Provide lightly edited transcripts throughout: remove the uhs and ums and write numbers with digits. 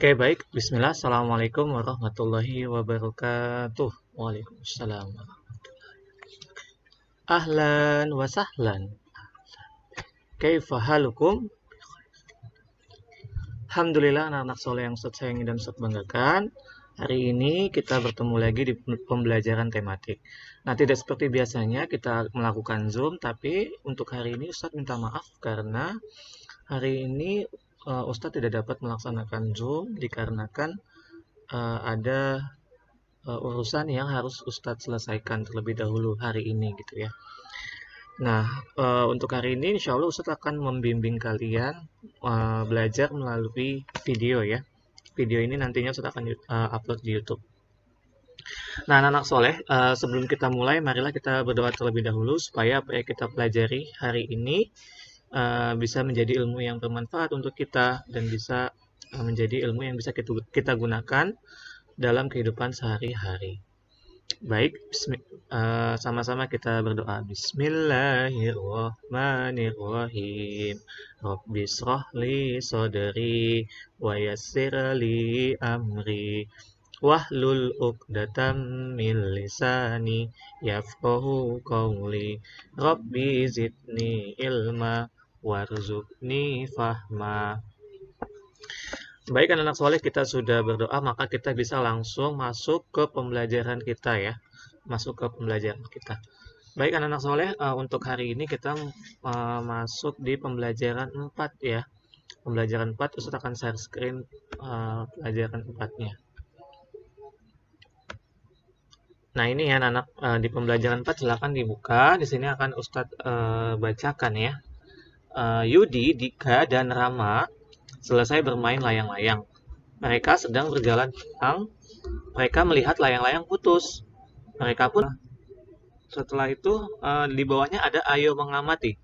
Oke, baik. Bismillah. Assalamualaikum warahmatullahi wabarakatuh. Waalaikumsalam. Ahlan wa sahlan. Kaifa halukum? Alhamdulillah anak-anak soleh yang Ustaz sayangi dan Ustaz banggakan. Hari ini kita bertemu lagi di pembelajaran tematik. Nah, tidak seperti biasanya kita melakukan Zoom, tapi untuk hari ini Ustaz minta maaf karena hari ini Ustadz tidak dapat melaksanakan Zoom dikarenakan ada urusan yang harus Ustadz selesaikan terlebih dahulu hari ini gitu ya. Nah, untuk hari ini insya Allah Ustadz akan membimbing kalian belajar melalui video ya. Video ini nantinya Ustadz akan upload di YouTube. Nah, anak-anak soleh, sebelum kita mulai, marilah kita berdoa terlebih dahulu supaya apa yang kita pelajari hari ini bisa menjadi ilmu yang bermanfaat untuk kita dan bisa menjadi ilmu yang bisa kita gunakan dalam kehidupan sehari-hari. Baik, sama-sama kita berdoa. Bismillahirrahmanirrahim. Rabbi shrah li sadri wa yassir li amri wahlul 'uqdatam min lisani yafqahu qawli. Rabbi zidni ilma warzuqni fahma. Baik anak-anak soleh, kita sudah berdoa, maka kita bisa langsung masuk ke pembelajaran kita ya. Masuk ke pembelajaran kita. Baik anak-anak soleh, untuk hari ini kita masuk di pembelajaran 4 ya. Pembelajaran 4, Ustaz akan share screen pelajaran 4-nya. Nah ini ya anak-anak, di pembelajaran 4 silakan dibuka. Di sini akan Ustadz bacakan ya. Yudi, Dika, dan Rama selesai bermain layang-layang. Mereka sedang berjalan pulang. Mereka melihat layang-layang putus. Mereka pun setelah itu di bawahnya ada ayo mengamati.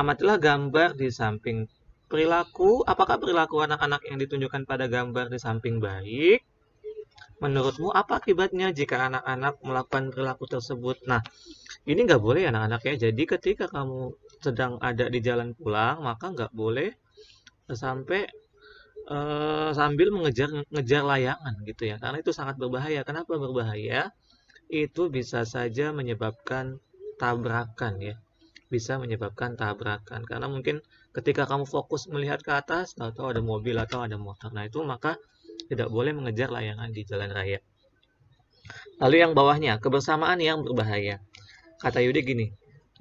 Amatilah gambar di samping perilaku. Apakah perilaku anak-anak yang ditunjukkan pada gambar di samping baik? Menurutmu apa akibatnya jika anak-anak melakukan perilaku tersebut? Nah, ini nggak boleh anak-anak ya. Jadi ketika kamu sedang ada di jalan pulang, maka nggak boleh sampai sambil mengejar layangan gitu ya. Karena itu sangat berbahaya. Kenapa berbahaya? Itu bisa saja menyebabkan tabrakan ya. Bisa menyebabkan tabrakan. Karena mungkin ketika kamu fokus melihat ke atas, atau ada mobil atau ada motor. Nah, itu maka tidak boleh mengejar layangan di jalan raya. Lalu yang bawahnya, kebersamaan yang berbahaya. Kata Yudi gini,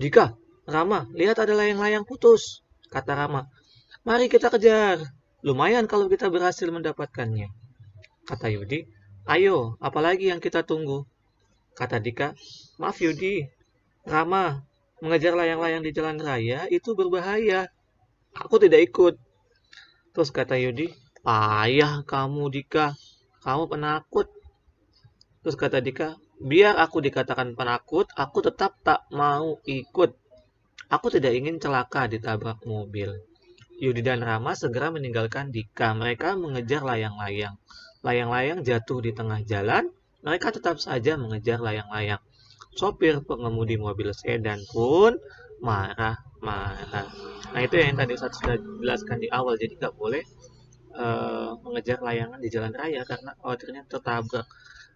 Jika, Rama, lihat ada layang-layang putus. Kata Rama, mari kita kejar. Lumayan kalau kita berhasil mendapatkannya. Kata Yudi, ayo, apalagi yang kita tunggu? Kata Dika, maaf Yudi, Rama, mengejar layang-layang di jalan raya itu berbahaya. Aku tidak ikut. Terus kata Yudi, payah kamu Dika, kamu penakut. Terus kata Dika, biar aku dikatakan penakut, aku tetap tak mau ikut. Aku tidak ingin celaka ditabrak mobil. Yudi dan Rama segera meninggalkan Dika. Mereka mengejar layang-layang. Layang-layang jatuh di tengah jalan. Mereka tetap saja mengejar layang-layang. Sopir pengemudi mobil sedan pun marah-marah. Nah itu yang tadi saya sudah jelaskan di awal. Jadi nggak boleh mengejar layangan di jalan raya karena khawatirnya tertabrak.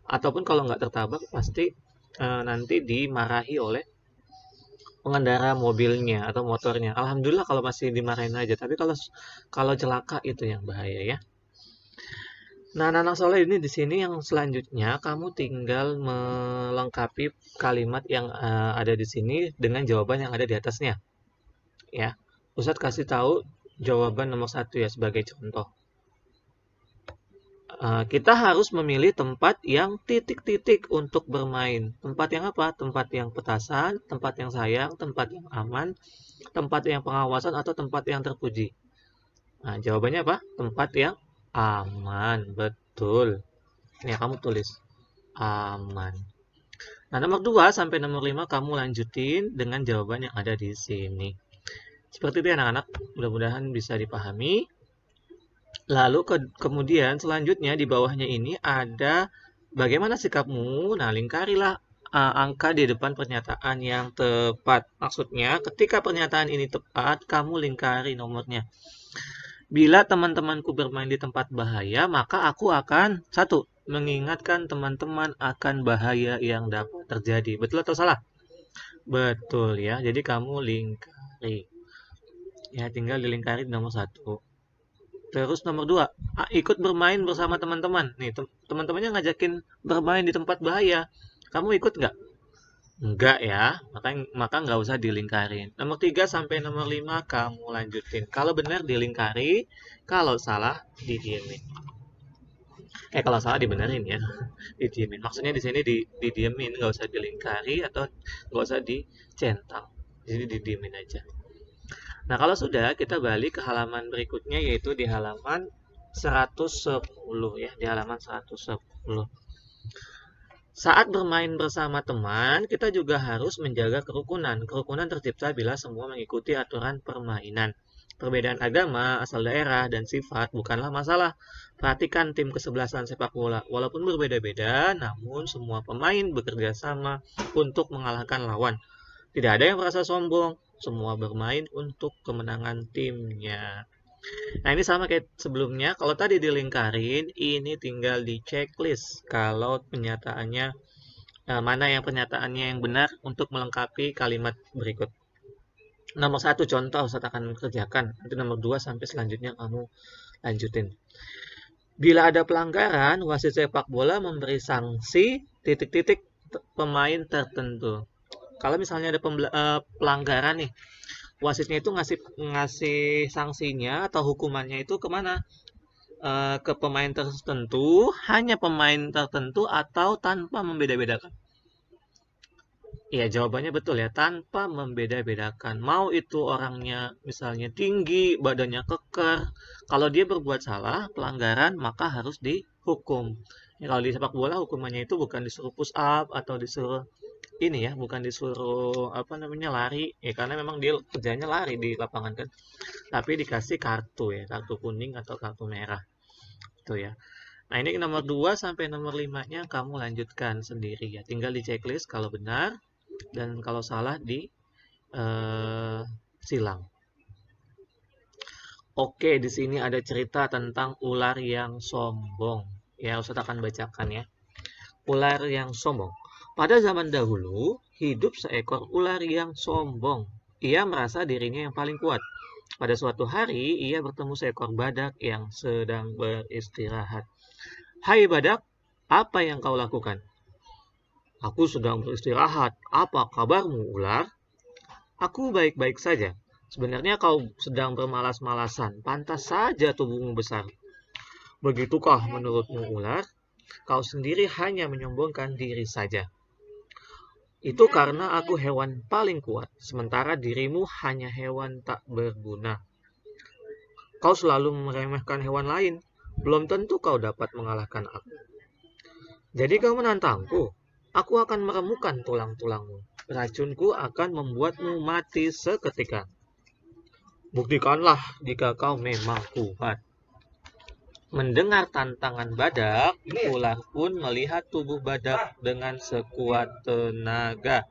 Ataupun kalau nggak tertabrak pasti nanti dimarahi oleh pengendara mobilnya atau motornya. Alhamdulillah kalau masih dimarahin aja. Tapi kalau celaka itu yang bahaya ya. Nah, anak soleh ini di sini yang selanjutnya kamu tinggal melengkapi kalimat yang ada di sini dengan jawaban yang ada di atasnya. Ya, Ustadz kasih tahu jawaban nomor 1 ya sebagai contoh. Kita harus memilih tempat yang titik-titik untuk bermain. Tempat yang apa? Tempat yang petasan, tempat yang sayang, tempat yang aman, tempat yang pengawasan, atau tempat yang terpuji. Nah, jawabannya apa? Tempat yang aman. Betul. Ini kamu tulis. Aman. Nah, nomor 2 sampai nomor 5 kamu lanjutin dengan jawaban yang ada di sini. Seperti itu ya anak-anak. Mudah-mudahan bisa dipahami. Lalu kemudian selanjutnya di bawahnya ini ada bagaimana sikapmu. Nah, lingkarilah angka di depan pernyataan yang tepat. Maksudnya ketika pernyataan ini tepat, kamu lingkari nomornya. Bila teman-temanku bermain di tempat bahaya, maka aku akan satu, mengingatkan teman-teman akan bahaya yang dapat terjadi. Betul atau salah? Betul ya. Jadi kamu lingkari. Ya, tinggal dilingkari di nomor satu. Terus nomor dua, ikut bermain bersama teman-teman. Nih, teman-temannya ngajakin bermain di tempat bahaya. Kamu ikut nggak? Enggak ya, maka nggak usah dilingkarin. Nomor 3 sampai nomor 5 kamu lanjutin. Kalau benar dilingkari, kalau salah didiemin. Kalau salah dibenerin ya, didiemin. Maksudnya di sini didiemin, nggak usah dilingkari atau nggak usah dicentang. Jadi didiemin aja. Nah, kalau sudah, kita balik ke halaman berikutnya yaitu di halaman 110 ya, di halaman 110. Saat bermain bersama teman, kita juga harus menjaga kerukunan. Kerukunan tercipta bila semua mengikuti aturan permainan. Perbedaan agama, asal daerah, dan sifat bukanlah masalah. Perhatikan tim kesebelasan sepak bola. Walaupun berbeda-beda, namun semua pemain bekerja sama untuk mengalahkan lawan. Tidak ada yang merasa sombong. Semua bermain untuk kemenangan timnya. Nah, ini sama kayak sebelumnya. Kalau tadi dilingkarin, ini tinggal di checklist. Kalau penyataannya, mana yang pernyataannya yang benar untuk melengkapi kalimat berikut. Nomor satu contoh Ustaz akan kerjakan. Nanti nomor 2 sampai selanjutnya kamu lanjutin. Bila ada pelanggaran, wasit sepak bola memberi sanksi titik-titik pemain tertentu. Kalau misalnya ada pelanggaran nih, wasitnya itu ngasih ngasih sanksinya atau hukumannya itu kemana? Ke pemain tertentu, hanya pemain tertentu atau tanpa membeda-bedakan? Iya, jawabannya betul ya, tanpa membeda-bedakan. Mau itu orangnya misalnya tinggi, badannya keker, kalau dia berbuat salah, pelanggaran, maka harus dihukum. Ya, kalau di sepak bola hukumannya itu bukan disuruh push up atau disuruh ini ya, bukan disuruh apa namanya lari, ya karena memang dia kerjanya lari di lapangan kan. Tapi dikasih kartu ya, kartu kuning atau kartu merah. Itu ya. Nah, ini nomor 2 sampai nomor 5-nya kamu lanjutkan sendiri ya. Tinggal di checklist kalau benar dan kalau salah di silang. Oke, di sini ada cerita tentang ular yang sombong. Ya, Ustaz akan bacakan ya. Ular yang sombong. Pada zaman dahulu, hidup seekor ular yang sombong. Ia merasa dirinya yang paling kuat. Pada suatu hari, ia bertemu seekor badak yang sedang beristirahat. Hai badak, apa yang kau lakukan? Aku sedang beristirahat. Apa kabarmu, ular? Aku baik-baik saja. Sebenarnya kau sedang bermalas-malasan. Pantas saja tubuhmu besar. Begitukah menurutmu, ular? Kau sendiri hanya menyombongkan diri saja. Itu karena aku hewan paling kuat, sementara dirimu hanya hewan tak berguna. Kau selalu meremehkan hewan lain. Belum tentu kau dapat mengalahkan aku. Jadi kau menantangku. Aku akan meremukkan tulang-tulangmu. Racunku akan membuatmu mati seketika. Buktikanlah jika kau memang kuat. Mendengar tantangan badak, ular pun melihat tubuh badak dengan sekuat tenaga.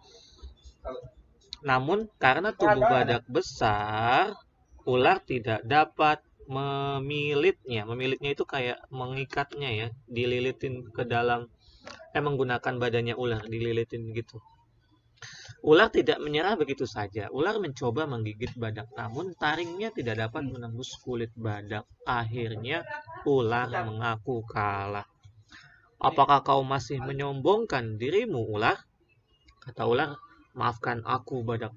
Namun karena tubuh badak besar, ular tidak dapat memilitnya. Memilitnya itu kayak mengikatnya ya, dililitin ke dalam, menggunakan badannya ular, dililitin gitu. Ular tidak menyerah begitu saja. Ular mencoba menggigit badak, namun taringnya tidak dapat menembus kulit badak. Akhirnya, ular mengaku kalah. Apakah kau masih menyombongkan dirimu, ular? Kata ular, maafkan aku, badak.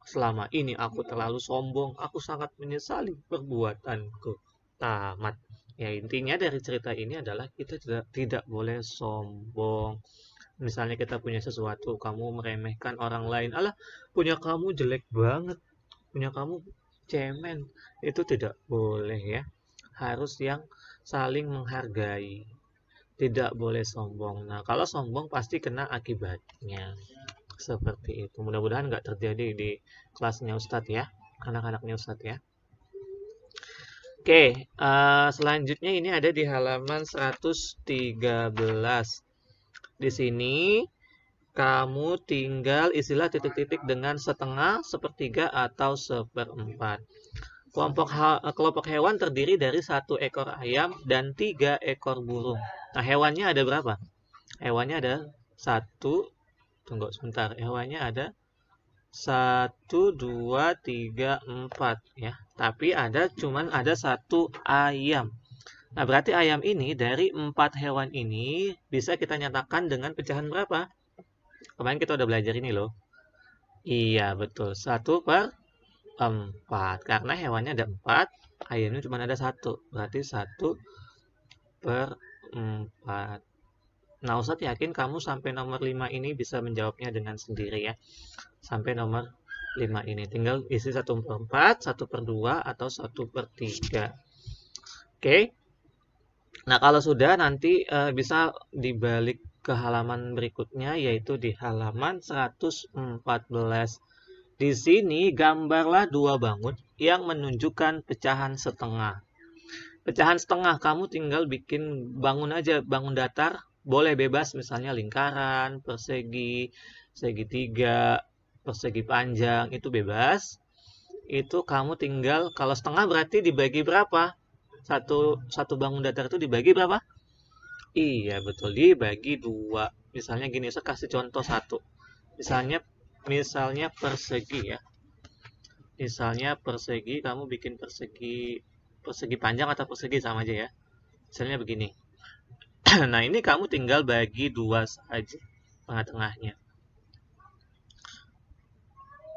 Selama ini aku terlalu sombong. Aku sangat menyesali perbuatanku. Tamat. Ya, intinya dari cerita ini adalah kita tidak boleh sombong. Misalnya kita punya sesuatu, kamu meremehkan orang lain. Alah, punya kamu jelek banget. Punya kamu cemen. Itu tidak boleh ya. Harus yang saling menghargai. Tidak boleh sombong. Nah, kalau sombong pasti kena akibatnya. Seperti itu. Mudah-mudahan nggak terjadi di kelasnya Ustadz ya. Anak-anaknya Ustadz ya. Oke, selanjutnya ini ada di halaman 113. Di sini kamu tinggal istilah titik-titik dengan setengah, sepertiga, atau seperempat. Kelompok hewan terdiri dari 1 ekor ayam dan 3 ekor burung. Nah, hewannya ada berapa? Hewannya ada satu, tunggu sebentar. Hewannya ada 1, 2, 3, 4 ya. Tapi cuman ada 1 ayam. Nah, berarti ayam ini dari 4 hewan ini bisa kita nyatakan dengan pecahan berapa? Kemarin kita udah belajar ini loh. Iya, betul. 1/4. Karena hewannya ada 4, ayamnya cuma ada 1. Berarti 1/4. Nah, Ustadz yakin kamu sampai nomor 5 ini bisa menjawabnya dengan sendiri ya. Sampai nomor 5 ini. Tinggal isi 1/4, 1/2, atau 1/3. Oke. Nah, kalau sudah nanti bisa dibalik ke halaman berikutnya, yaitu di halaman 114. Di sini gambarlah 2 bangun yang menunjukkan pecahan setengah. Pecahan setengah kamu tinggal bikin bangun aja, bangun datar, boleh bebas misalnya lingkaran, persegi, segitiga, persegi panjang, itu bebas. Itu kamu tinggal, kalau setengah berarti dibagi berapa? Satu bangun datar itu dibagi berapa? Iya, betul, dibagi 2. Misalnya gini, saya kasih contoh satu. Misalnya persegi ya. Misalnya persegi, kamu bikin persegi panjang atau persegi sama aja ya. Misalnya begini. Nah, ini kamu tinggal bagi 2 saja tengah-tengahnya.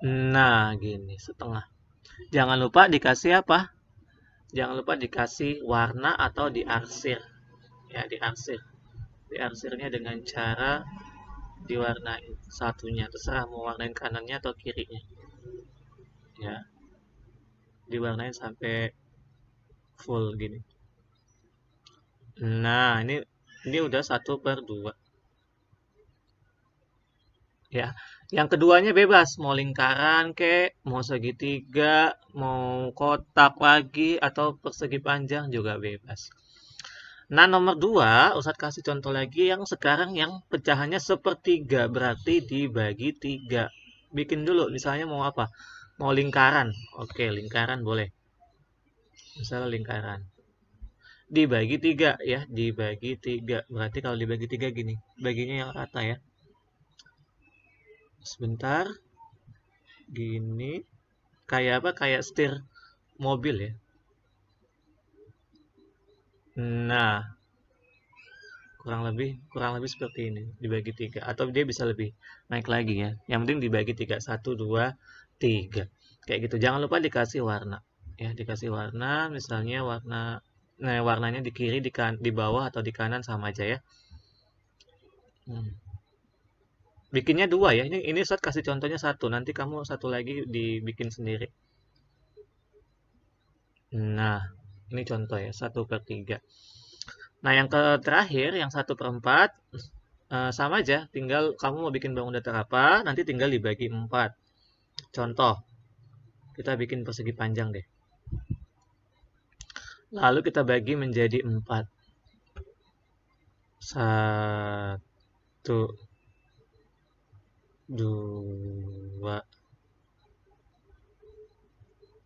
Nah, gini, setengah. Jangan lupa dikasih apa? Jangan lupa dikasih warna atau diarsir. Ya, diarsir. Diarsirnya dengan cara diwarnain satunya. Terserah mau warnain kanannya atau kirinya. Ya, diwarnain sampai full gini. Nah, ini udah 1/2. Ya, yang keduanya bebas, mau lingkaran kek, mau segitiga, mau kotak lagi, atau persegi panjang juga bebas. Nah, nomor 2, Ustadz kasih contoh lagi yang sekarang yang pecahannya sepertiga, berarti dibagi 3. Bikin dulu, misalnya mau apa? Mau lingkaran. Oke, lingkaran boleh. Misalnya lingkaran. Dibagi 3 ya, dibagi 3. Berarti kalau dibagi 3 gini, baginya yang rata ya. Sebentar. Gini. Kayak apa? Kayak setir mobil ya. Nah, kurang lebih seperti ini, dibagi 3, atau dia bisa lebih naik lagi ya. Yang penting dibagi 3, 1, 2, 3. Kayak gitu. Jangan lupa dikasih warna. Ya, dikasih warna, misalnya warnanya di kiri, di bawah atau di kanan sama aja ya. Bikinnya 2 ya. Ini Ustadz kasih contohnya 1. Nanti kamu satu lagi dibikin sendiri. Nah, ini contoh ya, 1/3. Nah, yang terakhir, yang 1/4, sama aja. Tinggal kamu mau bikin bangun datar apa, nanti tinggal dibagi 4. Contoh, kita bikin persegi panjang deh. Lalu kita bagi menjadi 4. 1, 2,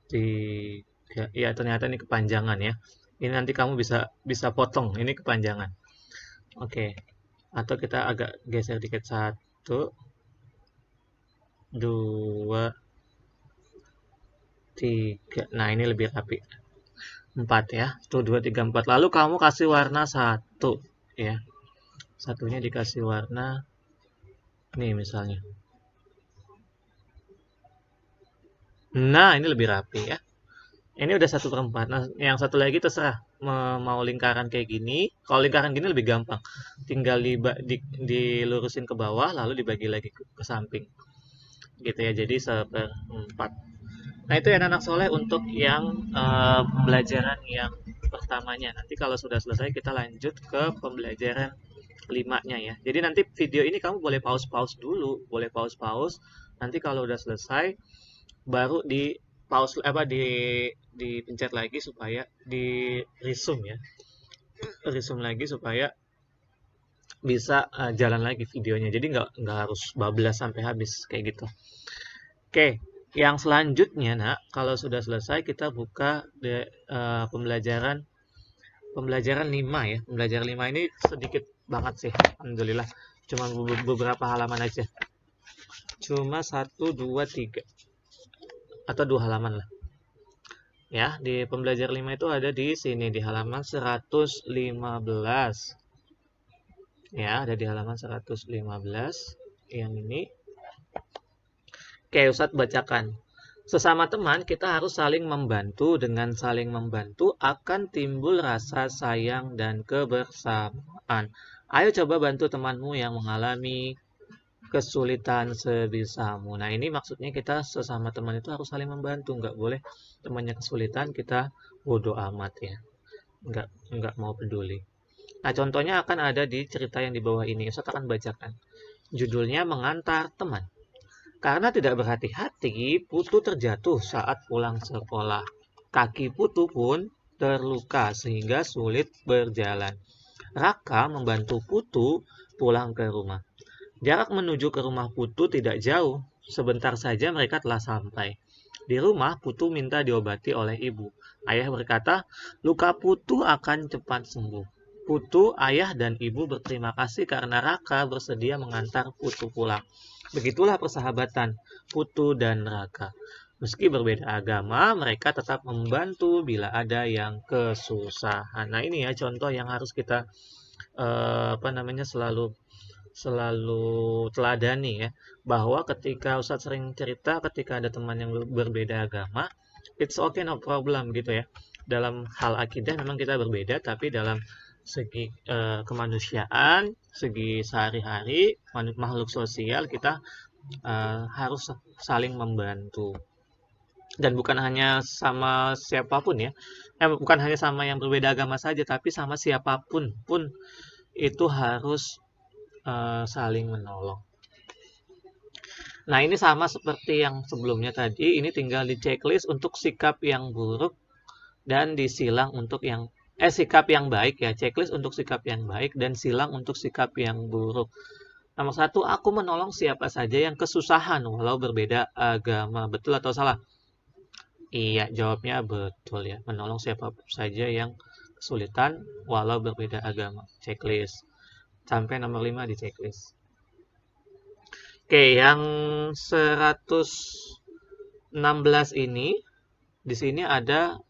3. Ya, ternyata ini kepanjangan ya. Ini nanti kamu bisa potong, ini kepanjangan. Oke. Atau kita agak geser dikit. 1, 2, 3. Nah, ini lebih rapi. 4 ya. 1, 2, 3, 4. Lalu kamu kasih warna 1 ya. Satunya dikasih warna nih misalnya. Nah, ini lebih rapi ya. Ini udah 1/4. Nah, yang satu lagi terserah mau lingkaran kayak gini. Kalau lingkaran gini lebih gampang. Tinggal dilurusin ke bawah, lalu dibagi lagi ke samping. Gitu ya, jadi 1/4. Nah, itu ya anak soleh untuk yang pembelajaran yang pertamanya. Nanti kalau sudah selesai kita lanjut ke pembelajaran 5-nya ya. Jadi nanti video ini kamu boleh pause-pause dulu, boleh pause-pause. Nanti kalau udah selesai baru di pause apa dipencet lagi supaya di resume ya. Resume lagi supaya bisa jalan lagi videonya. Jadi nggak harus bablas sampai habis kayak gitu. Oke. Yang selanjutnya, Nak, kalau sudah selesai kita buka pembelajaran pembelajaran 5 ya. Pembelajaran 5 ini sedikit banget sih, alhamdulillah. Cuma beberapa halaman aja. Cuma 1, 2, 3 atau 2 halaman lah. Ya, di pembelajaran 5 itu ada di sini di halaman 115. Ya, ada di halaman 115 yang ini. Oke, Ustadz bacakan. Sesama teman, kita harus saling membantu. Dengan saling membantu akan timbul rasa sayang dan kebersamaan. Ayo coba bantu temanmu yang mengalami kesulitan sebisamu. Nah, ini maksudnya kita sesama teman itu harus saling membantu. Nggak boleh temannya kesulitan, kita bodoh amat ya. Nggak mau peduli. Nah, contohnya akan ada di cerita yang di bawah ini. Ustaz akan bacakan. Judulnya Mengantar Teman. Karena tidak berhati-hati, Putu terjatuh saat pulang sekolah. Kaki Putu pun terluka sehingga sulit berjalan. Raka membantu Putu pulang ke rumah. Jarak menuju ke rumah Putu tidak jauh. Sebentar saja mereka telah sampai. Di rumah, Putu minta diobati oleh ibu. Ayah berkata, luka Putu akan cepat sembuh. Putu, ayah, dan ibu berterima kasih karena Raka bersedia mengantar Putu pulang. Begitulah persahabatan Putu dan Raka. Meski berbeda agama, mereka tetap membantu bila ada yang kesusahan. Nah, ini ya contoh yang harus kita selalu teladani ya, bahwa ketika Ustadz sering cerita ketika ada teman yang berbeda agama, it's okay, no problem gitu ya. Dalam hal akidah memang kita berbeda, tapi dalam segi kemanusiaan, segi sehari-hari makhluk sosial kita harus saling membantu. Dan bukan hanya sama siapapun ya, bukan hanya sama yang berbeda agama saja, tapi sama siapapun pun itu harus saling menolong. Nah, ini sama seperti yang sebelumnya tadi, ini tinggal di checklist untuk sikap yang buruk dan disilang untuk yang sikap yang baik ya, checklist untuk sikap yang baik dan silang untuk sikap yang buruk. Nomor 1, aku menolong siapa saja yang kesusahan walau berbeda agama. Betul atau salah? Iya, jawabnya betul ya. Menolong siapa saja yang kesulitan walau berbeda agama. Checklist. Sampai nomor 5 di checklist. Oke, yang 116 ini di sini ada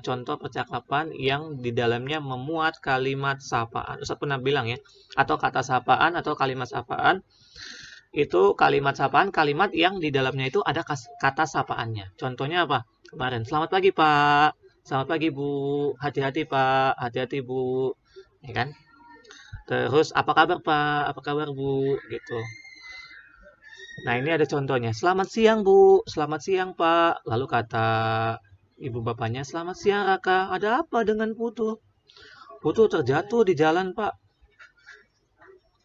contoh percakapan yang di dalamnya memuat kalimat sapaan. Ustaz pernah bilang ya, atau kata sapaan atau kalimat sapaan. Itu kalimat sapaan, kalimat yang di dalamnya itu ada kata sapaannya. Contohnya apa? Kemarin, selamat pagi Pak, selamat pagi Bu, hati-hati Pak, hati-hati Bu, ya kan? Terus apa kabar Pak, apa kabar Bu, gitu. Nah, ini ada contohnya. Selamat siang, Bu. Selamat siang, Pak. Lalu kata ibu bapaknya, selamat siang, Raka. Ada apa dengan Putu? Putu terjatuh di jalan, Pak.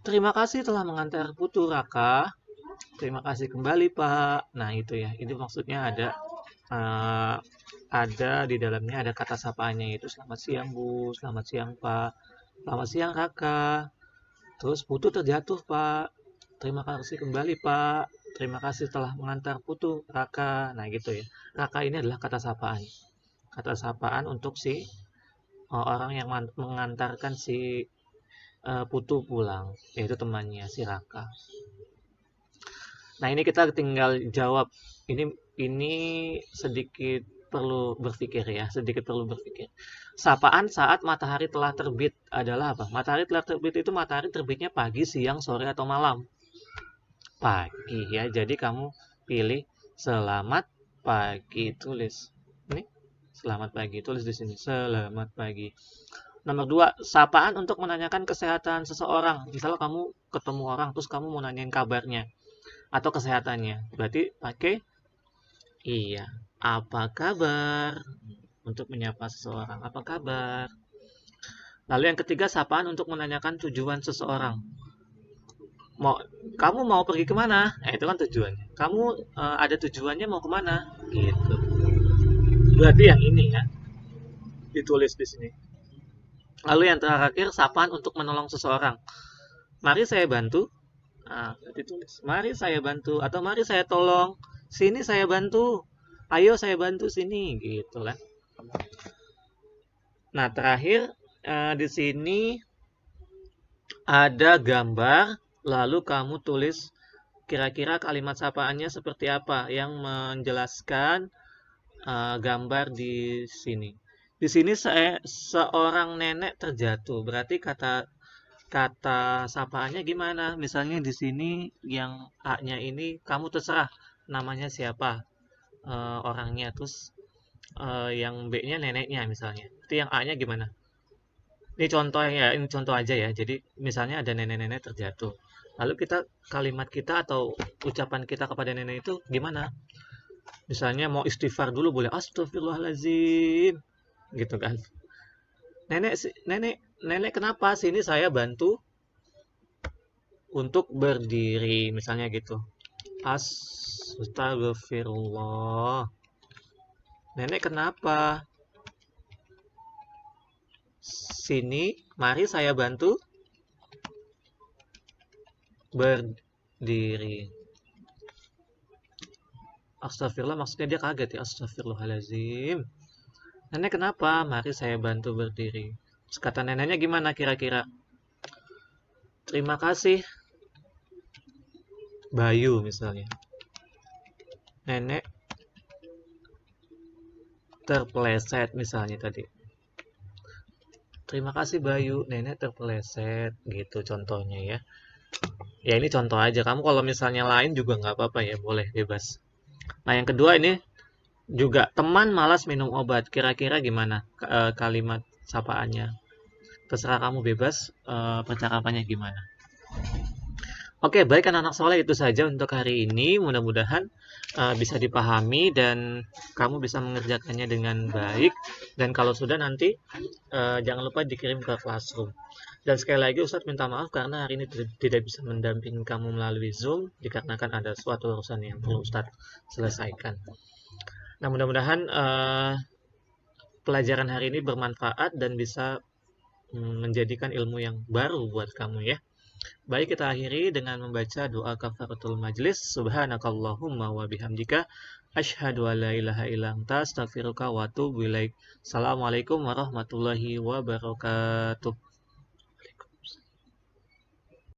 Terima kasih telah mengantar Putu, Raka. Terima kasih kembali, Pak. Nah, itu ya. Itu maksudnya ada di dalamnya ada kata sapaannya itu selamat siang, Bu. Selamat siang, Pak. Selamat siang, Raka. Terus Putu terjatuh, Pak. Terima kasih kembali, Pak. Terima kasih telah mengantar Putu, Raka. Nah, gitu ya. Raka ini adalah kata sapaan. Kata sapaan untuk si orang yang mengantarkan si Putu pulang, yaitu temannya, si Raka. Nah, ini kita tinggal jawab. Ini sedikit perlu berpikir ya, sedikit perlu berpikir. Sapaan saat matahari telah terbit adalah apa? Matahari telah terbit itu matahari terbitnya pagi, siang, sore, atau malam? Pagi ya. Jadi kamu pilih selamat pagi, tulis. Ini selamat pagi, tulis di sini. Selamat pagi. Nomor 2, sapaan untuk menanyakan kesehatan seseorang. Misalnya kamu ketemu orang terus kamu mau nanyain kabarnya atau kesehatannya. Berarti pakai iya. Apa kabar? Untuk menyapa seseorang. Apa kabar? Lalu yang ketiga, sapaan untuk menanyakan tujuan seseorang. Kamu mau pergi kemana? Nah, itu kan tujuannya. Kamu ada tujuannya mau kemana? Gitu. Berarti yang ini ya ditulis di sini. Lalu yang terakhir, sapaan untuk menolong seseorang. Mari saya bantu. Nah, ditulis. Mari saya bantu atau mari saya tolong. Sini saya bantu. Ayo saya bantu sini gitu kan. Nah, terakhir di sini ada gambar, lalu kamu tulis kira-kira kalimat sapaannya seperti apa yang menjelaskan gambar di sini. Di sini saya seorang nenek terjatuh. Berarti kata kata sapaannya gimana? Misalnya di sini yang A-nya ini kamu terserah namanya siapa orangnya, terus yang B-nya neneknya misalnya. Itu yang A-nya gimana? Ini contoh ya, ini contoh aja ya. Jadi misalnya ada nenek-nenek terjatuh. Lalu kita kalimat kita atau ucapan kita kepada nenek itu gimana? Misalnya mau istighfar dulu boleh astagfirullahaladzim gitu kan. Nenek kenapa? Sini saya bantu untuk berdiri misalnya gitu. Astagfirullah. Nenek kenapa? Sini, mari saya bantu berdiri. Astagfirullah maksudnya dia kaget ya. Astagfirullahaladzim. Nenek kenapa? Mari saya bantu berdiri. Terus kata neneknya gimana kira-kira? Terima kasih, Bayu misalnya. Nenek terpeleset misalnya tadi. Terima kasih Bayu, nenek terpeleset gitu contohnya ya. Ya ini contoh aja. Kamu kalau misalnya lain juga nggak apa-apa ya, boleh bebas. Nah yang kedua ini juga teman malas minum obat. Kira-kira gimana kalimat sapaannya? Terserah kamu bebas percakapannya gimana. Oke, baik anak-anak soleh itu saja untuk hari ini. Mudah-mudahan bisa dipahami dan kamu bisa mengerjakannya dengan baik. Dan kalau sudah nanti jangan lupa dikirim ke classroom. Dan sekali lagi Ustadz minta maaf karena hari ini tidak bisa mendampingi kamu melalui Zoom dikarenakan ada suatu urusan yang perlu Ustadz selesaikan. Nah, mudah-mudahan pelajaran hari ini bermanfaat dan bisa menjadikan ilmu yang baru buat kamu ya. Baik, kita akhiri dengan membaca doa kafaratul majlis. Subhanakallahumma wa bihamdika asyhadu an la ilaha illa anta astaghfiruka wa atubu ilaik. Assalamualaikum warahmatullahi wabarakatuh.